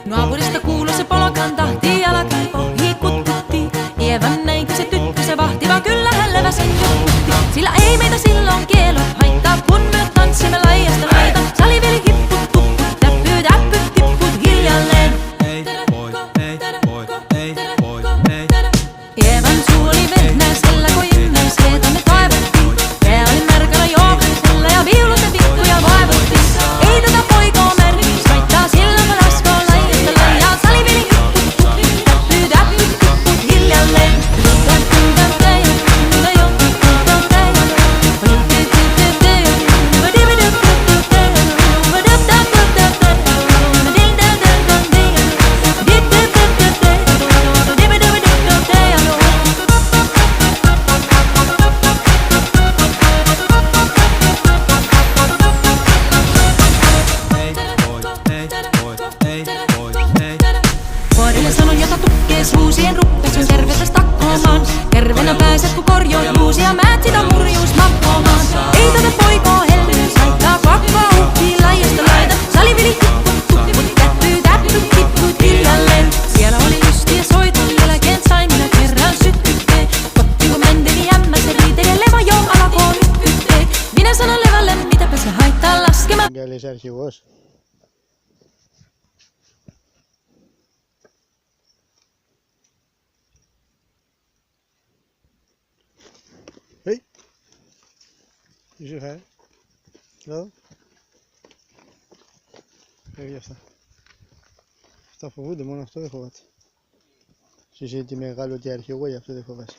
Naapurista kuului se polokan tahti, jalkapo hiikutti. Ievan näinkö se tyttö, se vahti, vaan kyllä hän leväsi jutti. Sillä ei meitä silloin kielot haittaa, kun me tanssimme laijasta laita. Saliveli hipput, tupput, täppyt, äppyt, tipput hiljalleen. Ievan suu oli vehnäisellä, kun inneiskeeta me kaivettiin. Pää oli märkänä jokaisella ja viulusen tikkuja vaivuttiin. Ei tätä poikaa merkitys haittaa, sillä mä laskoon laijasta laijaa. Saliveli hipput, tupput, täppyt, äppyt, tipput hiljalleen. Vuorille sanon, jota tukkee suusien ruppes sun tervetäs takkoomaan. Terveenä pääset ku korjoon luusia, määt sitä murjuus mappoomaan. Ei tätä poikaa hellyys haittaa, pakkaa uhkii laijasta laita. Salivili hipput, tupput, täppyt, äppyt, tipput hiljalleen. Siellä oli ystiä soiton jälkeen, sain minä kerran sytyttee. Kotti kun mänteli jämmäsen riitelee, leva jo alakoon yhteen. Minä sanon levälle, mitäpä se haittaa laskemaan. Oui. Je vais. Là. Regarde ça. Está a favor de mon after de jogat. Si j'ai dit mes râles au diable, je vois, il y a fait des fauvages.